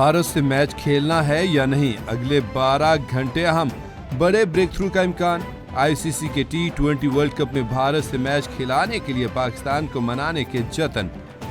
भारत से मैच खेलना है या नहीं, अगले 12 घंटे अहम, बड़े ब्रेक थ्रू का इम्कान। आईसीसी के T20 वर्ल्ड कप में भारत से मैच खिलाने के लिए पाकिस्तान को मनाने के जतन।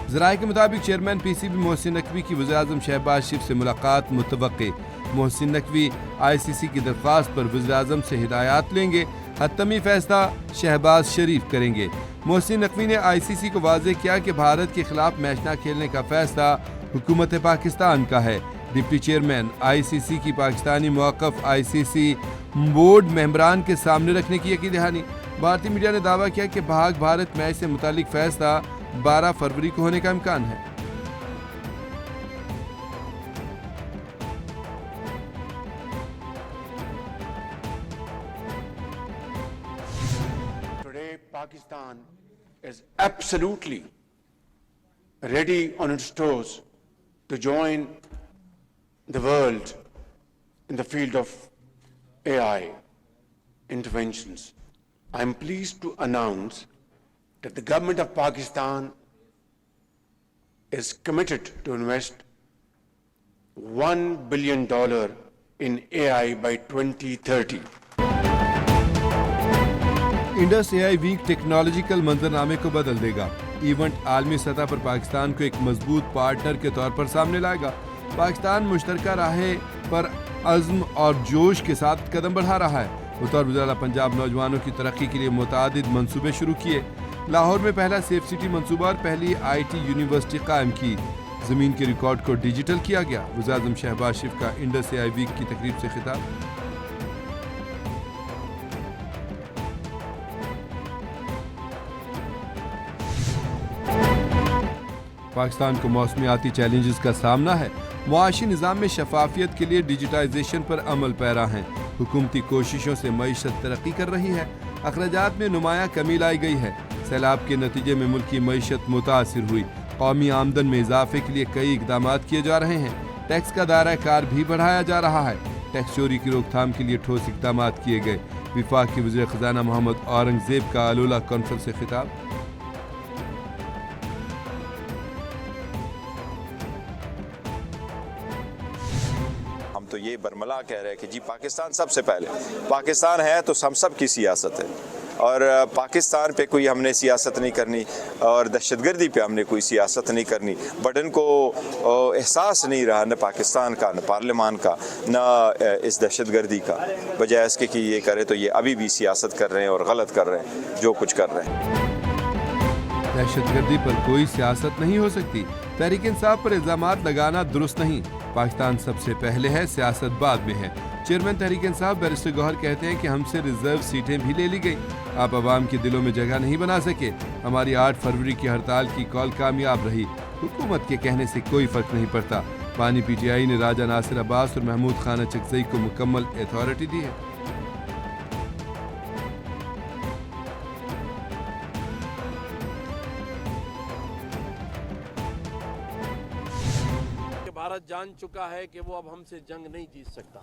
ज़राए के मुताबिक चेयरमैन पीसीबी मोहसिन नकवी की वज़ीर-ए-आज़म शहबाज शरीफ से मुलाकात मुतवक्के। मोहसिन नकवी आईसीसी की दरख्वास्त पर वज़ीर-ए-आज़म से हिदायत लेंगे, हतमी फैसला शहबाज शरीफ करेंगे। मोहसिन नकवी ने आईसीसी को वाज़ेह किया कि भारत के खिलाफ मैच न खेलने का फैसला हुकूमत पाकिस्तान का है। डिप्टी चेयरमैन आईसीसी की पाकिस्तानी मौक़िफ़ आईसीसी बोर्ड मेंबरान के सामने रखने की यकीन दहानी। भारतीय मीडिया ने दावा किया कि भाग भारत मैच से मुतालिक फैसला 12 फरवरी को होने का इम्कान है। Today, Pakistan is absolutely ready on its toes to join the world in the field of AI interventions. I am pleased to announce that the government of Pakistan is committed to invest $1 billion in AI by 2030. Indus AI week technological मंजरनामे को बदल देगा। Event आलमी सतह पर पाकिस्तान को एक मजबूत पार्टनर के तौर पर सामने लाएगा। पाकिस्तान मुश्तरका राहे पर अज़्म और जोश के साथ कदम बढ़ा रहा है। बतौर वज़ीर पंजाब नौजवानों की तरक्की के लिए मुतादिद मंसूबे शुरू किए। लाहौर में पहला सेफ सिटी मंसूबा और पहली IT यूनिवर्सिटी कायम की। ज़मीन के रिकॉर्ड को डिजिटल किया गया। वज़ीर-ए-आज़म शहबाज शरीफ का इंडस एआई वीक की तकरीब से खिताब। पाकिस्तान को मौसमियाती चैलेंजेस का सामना है। मुआशी निज़ाम में शफाफियत के लिए डिजिटाइजेशन पर अमल पैरा हैं। हुकूमती कोशिशों से मईशत तरक्की कर रही है। अखराजात में नुमाया कमी लाई गई है। सैलाब के नतीजे में मुल्क की मईशत मुतासिर हुई। कौमी आमदन में इजाफे के लिए कई इकदाम किए जा रहे हैं। टैक्स का दायरा कार भी बढ़ाया जा रहा है। टैक्स चोरी की रोकथाम के लिए ठोस इकदाम किए गए। विफाक के वज़ीर ख़ज़ाना मोहम्मद औरंगज़ेब का आलोला कॉन्फ्रेंस से खिताब। तो ये बरमला कह रहे हैं कि जी पाकिस्तान सबसे पहले, पाकिस्तान है तो हम सब की सियासत है और पाकिस्तान पे कोई हमने सियासत नहीं करनी और दहशतगर्दी पे हमने कोई सियासत नहीं करनी। बट इनको एहसास नहीं रहा न पाकिस्तान का, न पार्लियामान का, न इस दहशतगर्दी का। बजाय इसके कि ये करे तो ये अभी भी सियासत कर रहे हैं और गलत कर रहे हैं जो कुछ कर रहे हैं। दहशतगर्दी पर कोई सियासत नहीं हो सकती। तहरीक इंसाफ पर इल्जामात लगाना दुरुस्त नहीं। पाकिस्तान सबसे पहले है, सियासत बाद में है। चेयरमैन तहरीक इंसाफ बैरिस्टर गौहर कहते हैं कि हमसे रिजर्व सीटें भी ले ली गई। आप अवाम के दिलों में जगह नहीं बना सके। हमारी 8 फरवरी की हड़ताल की कॉल कामयाब रही। हुकूमत के कहने से कोई फर्क नहीं पड़ता। बानी PTI ने राजा नासिर अब्बास और महमूद खान चकजई को मुकम्मल अथॉरिटी दी है। भारत जान चुका है कि वो अब हमसे जंग नहीं जीत सकता।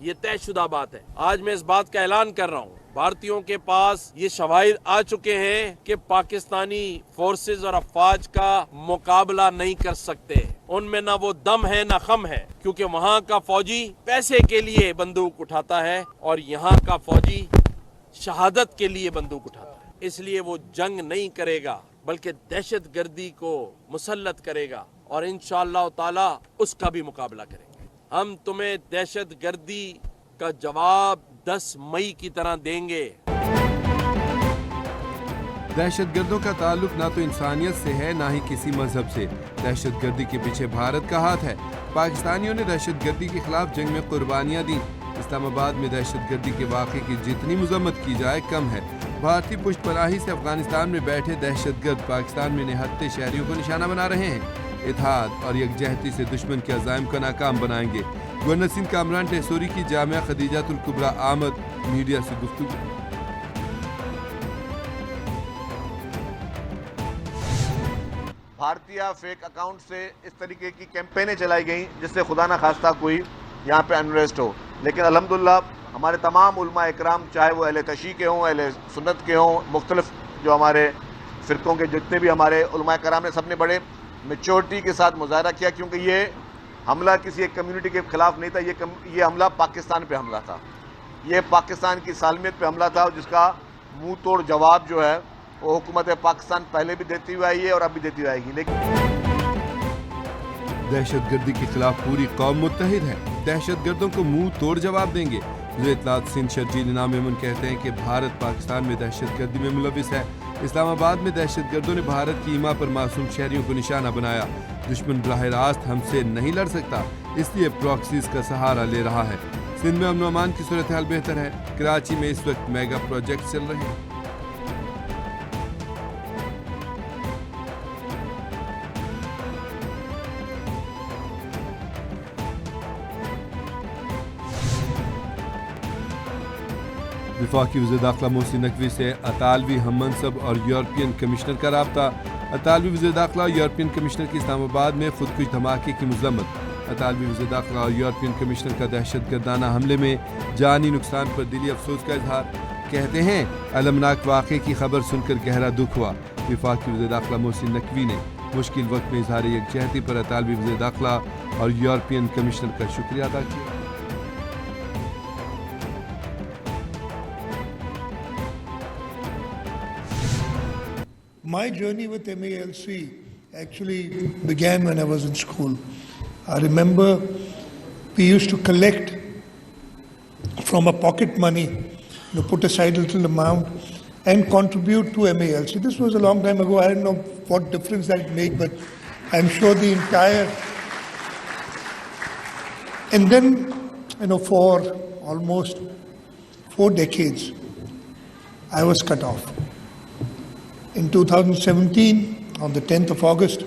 ये तयशुदा बात है। आज मैं इस बात का ऐलान कर रहा हूँ, भारतीयों के पास ये शवाहिद आ चुके हैं कि पाकिस्तानी फोर्सेस और अफवाज का मुकाबला नहीं कर सकते। उनमें ना वो दम है ना खम है, क्योंकि वहाँ का फौजी पैसे के लिए बंदूक उठाता है और यहाँ का फौजी शहादत के लिए बंदूक उठाता है। इसलिए वो जंग नहीं करेगा बल्कि दहशतगर्दी को मुसल्लत करेगा और इंशाअल्लाह ताला उसका भी मुकाबला करेंगे। हम तुम्हें दहशतगर्दी का जवाब 10 मई की तरह देंगे। दहशतगर्दों का ताल्लुक ना तो इंसानियत से है ना ही किसी मजहब से। दहशतगर्दी के पीछे भारत का हाथ है। पाकिस्तानियों ने दहशतगर्दी के खिलाफ जंग में कुर्बानियां दी। इस्लामाबाद में दहशतगर्दी के वाक़े की जितनी मजम्मत की जाए कम है। भारतीय पुष्टपनाही से अफगानिस्तान में बैठे दहशतगर्द पाकिस्तान में निहत्ते शहरियों को निशाना बना रहे हैं। इत्तेहाद और यकजहती से दुश्मन के अज़ाइम को नाकाम बनाएंगे। गवर्नर सिंध कामरान टेसोरी की जामिया खदीजातुल कुबरा आमद मीडिया से गुफ्तगू। भारतीय फेक अकाउंट से इस तरीके की कैंपेनें चलाई गई जिससे खुदा न खास्ता कोई यहाँ पे अनरेस्ट हो। लेकिन अल्हम्दुलिल्लाह हमारे तमाम उलमा इकराम, चाहे वो अहले तशी के हों, अहले सुन्नत के हों, मुख्तलिफ जो हमारे फ़िरक़ों के जितने भी हमारे उलमा इकराम ने, सब ने बड़े मैच्योरिटी के साथ मुज़ाहरा किया, क्योंकि ये حملہ کسی ایک کمیونٹی کے خلاف نہیں تھا، یہ حملہ پاکستان پہ حملہ تھا، یہ پاکستان کی سالمیت پہ حملہ تھا، جس کا منہ توڑ جواب جو ہے وہ حکومت پاکستان پہلے بھی دیتی ہوئی آئی ہے اور اب بھی دیتی ہوئی آئے گی. لیکن دہشت گردی کے خلاف پوری قوم متحد ہے، دہشت گردوں کو منہ توڑ جواب دیں گے. وزیر اطلاعات سندھ شرجیل انعام میمن کہتے ہیں کہ بھارت پاکستان میں دہشت گردی میں ملوث ہے. اسلام آباد میں دہشت گردوں نے بھارت کی ایما پر معصوم شہریوں کو نشانہ بنایا. دشمن براہ راست ہم سے نہیں لڑ سکتا، اس لیے پراکسیز کا سہارا لے رہا ہے. سندھ میں امن و امان کی صورتحال بہتر ہے. کراچی میں اس وقت میگا پروجیکٹ چل رہے ہیں. وفاقی وزیر داخلہ محسن نقوی سے اطالوی ہم منصب اور یورپین کمشنر کا رابطہ. اطالوی وزیر داخلہ اور یورپین کمشنر کی اسلام آباد میں خودکش دھماکے کی مذمت. اطالوی وزیر داخلہ اور یورپین کمشنر کا دہشت گردانہ حملے میں جانی نقصان پر دلی افسوس کا اظہار. کہتے ہیں المناک واقعے کی خبر سن کر گہرا دکھ ہوا. وفاقی وزیر داخلہ محسن نقوی نے مشکل وقت میں اظہار یکجہتی پر اطالوی وزیر داخلہ اور یورپین کمشنر کا شکریہ ادا کیا. My journey with MALC actually began when I was in school. I remember we used to collect from our pocket money, put aside a little amount and contribute to MALC. This was a long time ago. I don't know what difference that made, but I'm sure the entire... And then, for almost 4 decades, I was cut off. In 2017, on the 10th of August,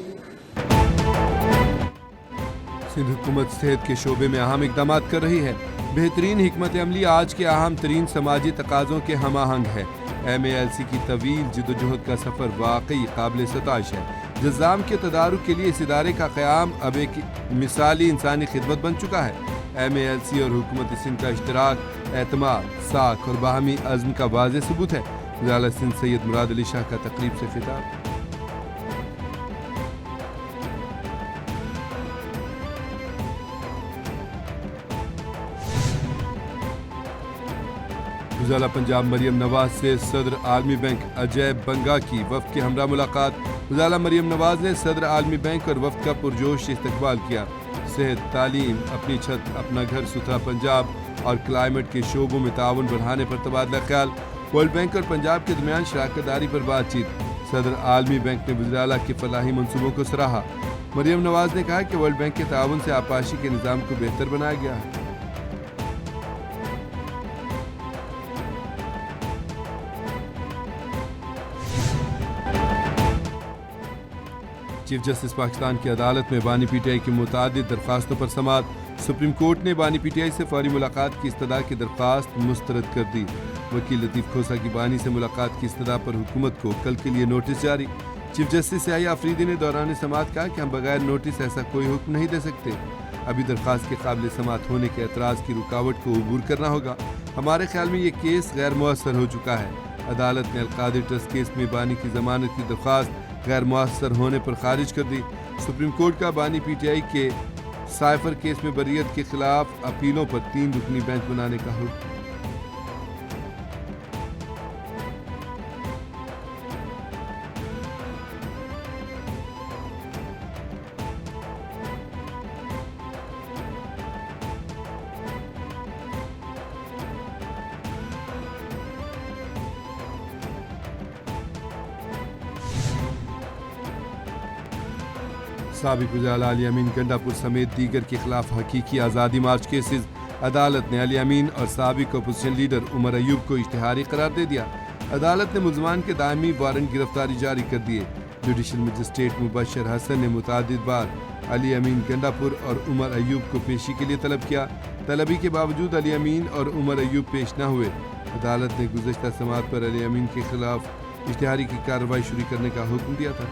Sindh حکومت صحت کے شعبے میں اہم اقدامات کر رہی ہے. بہترین حکمت عملی آج کے اہم ترین سماجی تقاضوں کے ہم آہنگ ہے. MALC کی طویل جدوجہد کا سفر واقعی قابل ستائش ہے. جذام کے تدارک کے لیے اس ادارے کا قیام اب ایک مثالی انسانی خدمت بن چکا ہے. MALC اور حکومت سندھ کا اشتراک اعتماد، ساکھ اور باہمی عزم کا واضح ثبوت ہے. وزیر اعلیٰ سندھ سید مراد علی شاہ کا تقریب سے خطاب. وزیر اعلیٰ پنجاب مریم نواز سے صدر عالمی بینک اجے بنگا کی وفد کے ہمراہ ملاقات. وزیر اعلیٰ مریم نواز نے صدر عالمی بینک اور وفد کا پرجوش استقبال کیا. صحت، تعلیم، اپنی چھت، اپنا گھر، ستھرا پنجاب اور کلائمیٹ کے شعبوں میں تعاون بڑھانے پر تبادلہ خیال. ورلڈ بینک اور پنجاب کے درمیان شراکت داری پر بات چیت. صدر عالمی بینک نے وزیر اعلیٰ کے فلاحی منصوبوں کو سراہا. مریم نواز نے کہا کہ ورلڈ بینک کے تعاون سے آبپاشی کے نظام کو بہتر بنایا گیا ہے. چیف جسٹس پاکستان کی عدالت میں بانی پی ٹی آئی کی متعدد درخواستوں پر سماعت. سپریم کورٹ نے بانی پی ٹی آئی سے فوری ملاقات کی استدعا کی درخواست مسترد کر دی. وکیل لطیف کھوسا کی بانی سے ملاقات کی استدعا پر حکومت کو کل کے لیے نوٹس جاری. چیف جسٹس سیاہی آفریدی نے دوران سماعت کہا کہ ہم بغیر نوٹس ایسا کوئی حکم نہیں دے سکتے. ابھی درخواست کے قابل سماعت ہونے کے اعتراض کی رکاوٹ کو عبور کرنا ہوگا. ہمارے خیال میں یہ کیس غیر مؤثر ہو چکا ہے. عدالت نے القادری ٹرسٹ کیس میں بانی کی ضمانت کی درخواست غیر مؤثر ہونے پر خارج کر دی. سپریم کورٹ کا بانی پی ٹی آئی کے سائفر کیس میں بریت کے خلاف اپیلوں پر 3 رکنی بینچ بنانے کا حکم. سابق وزیر اعلیٰ علی امین گنڈا پور سمیت دیگر کے خلاف حقیقی آزادی مارچ کیسز. عدالت نے علی امین اور سابق اپوزیشن لیڈر عمر ایوب کو اشتہاری قرار دے دیا. عدالت نے ملزمان کے دائمی وارنٹ گرفتاری جاری کر دیے. جوڈیشل مجسٹریٹ مبشر حسن نے متعدد بار علی امین گنڈا پور اور عمر ایوب کو پیشی کے لیے طلب کیا. طلبی کے باوجود علی امین اور عمر ایوب پیش نہ ہوئے. عدالت نے گزشتہ سماعت پر علی امین کے خلاف اشتہاری کی کارروائی شروع کرنے کا حکم دیا تھا.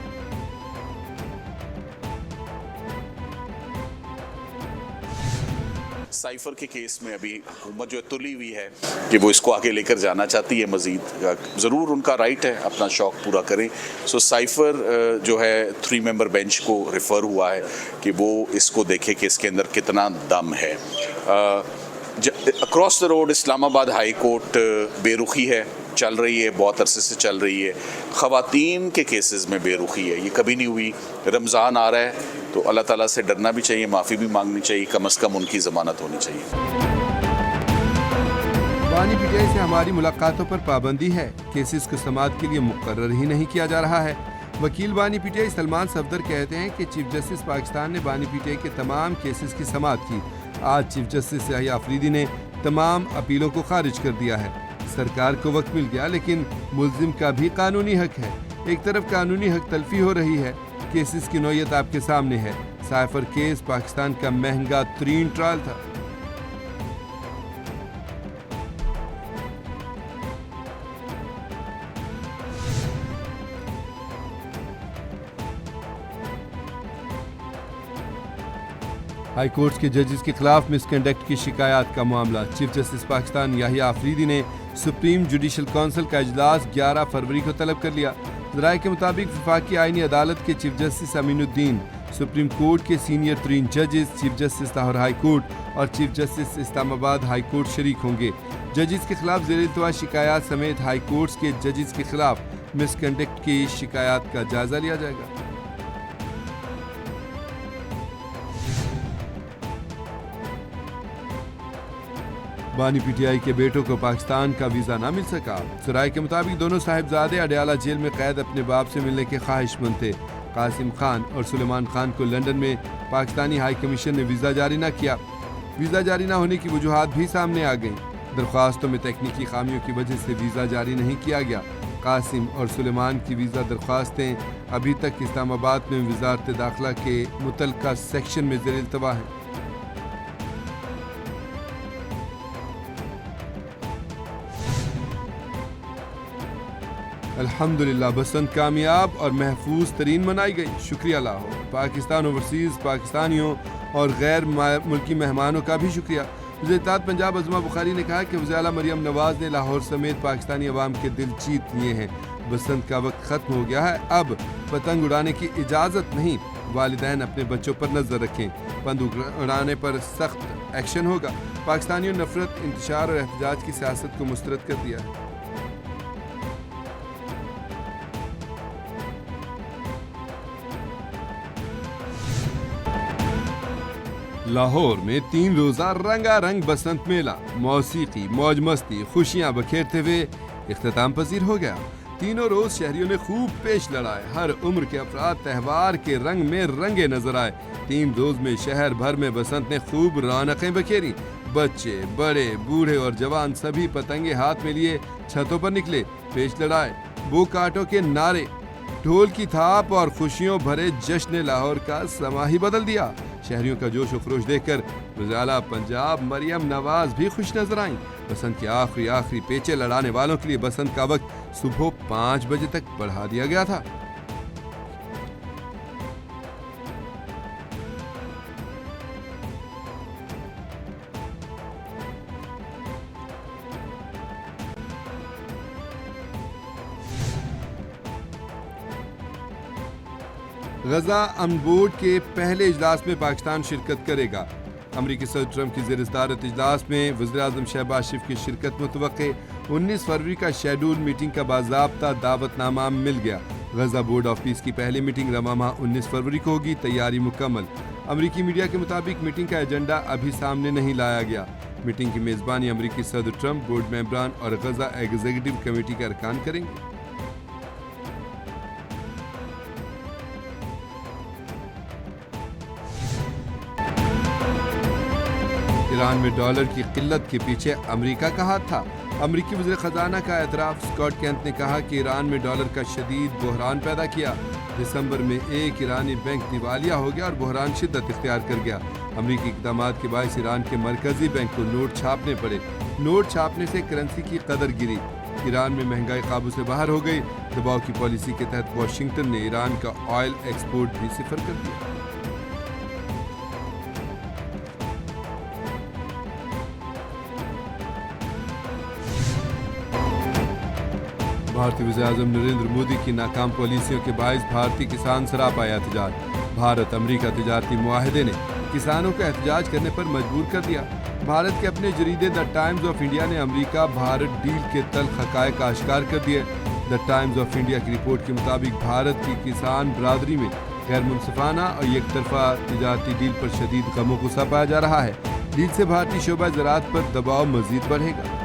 साइफर के केस में अभी हुकूमत जो तुली हुई है कि वो इसको आगे लेकर जाना चाहती है मज़ीद, ज़रूर उनका राइट है, अपना शौक़ पूरा करें। सो साइफर जो है 3 मेंबर बेंच को रेफ़र हुआ है कि वो इसको देखे कि इसके अंदर कितना दम है। Across the road Islamabad high court बेरुखी है, चल रही है, बहुत अरसे से चल रही है। ख़वातीन के केसेस में बेरुखी है, ये कभी नहीं हुई। रमज़ान आ रहा है तो अल्लाह ताला से डरना भी चाहिए, माफ़ी भी मांगनी चाहिए, कम से कम उनकी ज़मानत होनी चाहिए। बानी पीटीआई से हमारी मुलाकातों पर पाबंदी है, केसेस को समाअत के लिए मुकर्रर ही नहीं किया जा रहा है। वकील बानी पीटीआई सलमान सफदर कहते हैं कि चीफ जस्टिस पाकिस्तान ने बानी पीटीआई के तमाम केसेस की समाअत की। आज चीफ जस्टिस याहिया अफरीदी ने तमाम अपीलों को खारिज कर दिया है। सरकार को वक्त मिल गया, लेकिन मुल्जिम का भी कानूनी हक है। एक तरफ कानूनी हक तलफी हो रही है, केसेस की नौयत आपके सामने है। साइफर केस पाकिस्तान का महंगा तरीन ट्रायल था। हाई कोर्ट के जजेस के खिलाफ मिसकंडक्ट की शिकायत का मामला। चीफ जस्टिस पाकिस्तान याहिया अफरीदी ने सुप्रीम जुडिशल काउंसिल का इजलास 11 फरवरी को तलब कर लिया। ज़राए के मुताबिक वफाकी आईनी अदालत के chief justice Aminuddin, supreme court के सीनियर 3 जजेस, chief justice Lahore high court और chief justice Islamabad high court शरीक होंगे। जजेस के खिलाफ ज़ेर-ए-इल्तवा शिकायत समेत हाई कोर्ट्स के जजेस के खिलाफ मिसकंडक्ट की शिकायत का जायजा लिया जाएगा। बानी पीटीआई के बेटों को पाकिस्तान का वीज़ा ना मिल सका। ज़राए के मुताबिक दोनों साहिबजादे अडयाला जेल में कैद अपने बाप से मिलने के ख्वाहिशमंद थे। कासिम खान और सुलेमान खान को लंदन में पाकिस्तानी हाई कमीशन ने वीज़ा जारी न किया। वीज़ा जारी न होने की वजूहात भी सामने आ गईं। दरख्वास्तों में तकनीकी खामियों की वजह से वीज़ा जारी नहीं किया गया। कासिम और सुलेमान की वीज़ा दरख्वास्तें अभी तक इस्लामाबाद में वजारत दाखिला के मुतल्लिका सेक्शन में ज़ेर-ए-इल्तवा हैं। अल्हम्दुलिल्लाह बसंत कामयाब और महफूज तरीन मनाई गई। शुक्रिया लाहौर। पाकिस्तान ओवरसीज़ पाकिस्तानियों और गैर मुल्की मेहमानों का भी शुक्रिया। वज़ीर-ए-इत्तेहाद पंजाब अज़मा बुखारी ने कहा कि वज़ीर आला मरियम नवाज़ ने लाहौर समेत पाकिस्तानी अवाम के दिल जीत लिए हैं। बसंत का वक्त ख़त्म हो गया है, अब पतंग उड़ाने की इजाज़त नहीं। वालिदैन अपने बच्चों पर नज़र रखें, पतंग उड़ाने पर सख्त एक्शन होगा। पाकिस्तानियों ने नफरत, इंतशार और एहतजाज की सियासत को मुस्तरद कर दिया है। लाहौर में 3 रोज़ा रंगारंग बसंत मेला, मौसीकी, मौज मस्ती, खुशियां बखेरते हुए इख्तिताम पजीर हो गया। तीनों रोज शहरियों ने खूब पेश लड़ाए। हर उम्र के अफराद त्यौहार के रंग में रंगे नजर आए। 3 रोज में शहर भर में बसंत ने खूब रौनकें बखेरी। बच्चे, बड़े, बूढ़े और जवान सभी पतंगे हाथ में लिए छतों पर निकले, पेश लड़ाए। बो काटों के नारे, ढोल की थाप और खुशियों भरे जश्न ने लाहौर का समा ही बदल दिया। शहरियों का जोश व खरोश देखकर वज़ीर आला पंजाब मरियम नवाज भी खुश नजर आईं। बसंत के आखिरी पेचे लड़ाने वालों के लिए बसंत का वक्त सुबह 5 बजे तक बढ़ा दिया गया था। गजा अमन बोर्ड के पहले इजलास में पाकिस्तान शिरकत करेगा। अमरीकी सदर ट्रंप की ज़ेर सदारत इजलास में वज़ीर आज़म शहबाज शरीफ की शिरकत मुतवक्के। 19 फरवरी का शेड्यूल मीटिंग का बाज़ाब्ता दावतनामा मिल गया। गजा बोर्ड ऑफ पीस की पहली मीटिंग रवा माह 19 फरवरी को होगी। तैयारी मुकम्मल। अमरीकी मीडिया के मुताबिक मीटिंग का एजेंडा अभी सामने नहीं लाया गया। मीटिंग की मेज़बानी अमरीकी सदर ट्रंप, बोर्ड मेंबरान और गजा एग्जीक्यूटिव कमेटी के अरकान करेंगे। ईरान में डॉलर की किल्लत के पीछे अमेरिका का हाथ था। अमरीकी वज़ीर ख़जाना का एतराफ़। स्कॉट केंट ने कहा कि ईरान में डॉलर का शदीद बहरान पैदा किया। दिसंबर में एक ईरानी बैंक दिवालिया हो गया और बहरान शिद्दत इख्तियार कर गया। अमरीकी इक़दामात के बायस ईरान के मरकज़ी बैंक को नोट छापने पड़े। नोट छापने से करेंसी की कदर गिरी। ईरान में महंगाई काबू से बाहर हो गई। दबाव की पॉलिसी के तहत वाशिंगटन ने ईरान का ऑयल एक्सपोर्ट भी सिफर कर दिया। بھارتی وزیراعظم نریندر مودی کی ناکام پالیسیوں کے باعث بھارتی کسان سراپا احتجاج۔ بھارت امریکہ تجارتی معاہدے نے کسانوں کو احتجاج کرنے پر مجبور کر دیا۔ بھارت کے اپنے جریدے دا ٹائمز آف انڈیا نے امریکہ بھارت ڈیل کے تلخ حقائق آشکار کر دیے۔ دا ٹائمز آف انڈیا کی رپورٹ کے مطابق بھارت کی کسان برادری میں غیر منصفانہ اور یک طرفہ تجارتی ڈیل پر شدید غم و غصہ پایا جا رہا ہے۔ ڈیل سے بھارتی شعبہ زراعت پر دباؤ مزید بڑھے گا۔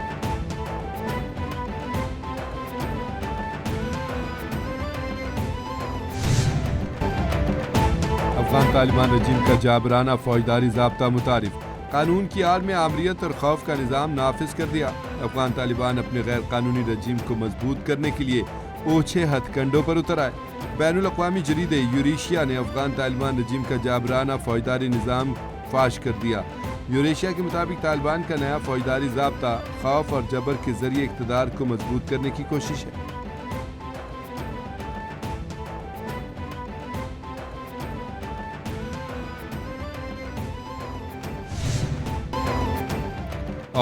افغان طالبان رجیم کا جابرانہ فوجداری ضابطہ متعارف، قانون کی آڑ میں آمریت اور خوف کا نظام نافذ کر دیا۔ افغان طالبان اپنے غیر قانونی رجیم کو مضبوط کرنے کے لیے اوچھے ہتھ کنڈوں پر اتر آئے۔ بین الاقوامی جریدے یوریشیا نے افغان طالبان رجیم کا جابرانہ فوجداری نظام فاش کر دیا۔ یوریشیا کے مطابق طالبان کا نیا فوجداری ضابطہ خوف اور جبر کے ذریعے اقتدار کو مضبوط کرنے کی کوشش ہے۔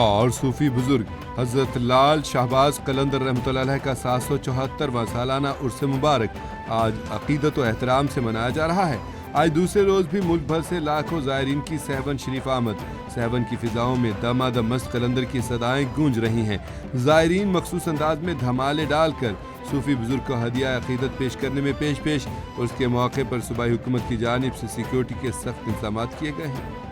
اور صوفی بزرگ حضرت لال شہباز قلندر رحمۃ اللہ علیہ کا 774واں سالانہ عرس مبارک آج عقیدت و احترام سے منایا جا رہا ہے۔ آج دوسرے روز بھی ملک بھر سے لاکھوں زائرین کی سہون شریف آمد۔ سہون کی فضاؤں میں دمادم مست قلندر کی صدائیں گونج رہی ہیں۔ زائرین مخصوص انداز میں دھمالے ڈال کر صوفی بزرگ کو ہدیہ عقیدت پیش کرنے میں پیش اور اس کے موقع پر صوبائی حکومت کی جانب سے سیکیورٹی کے سخت انتظامات کیے گئے ہیں۔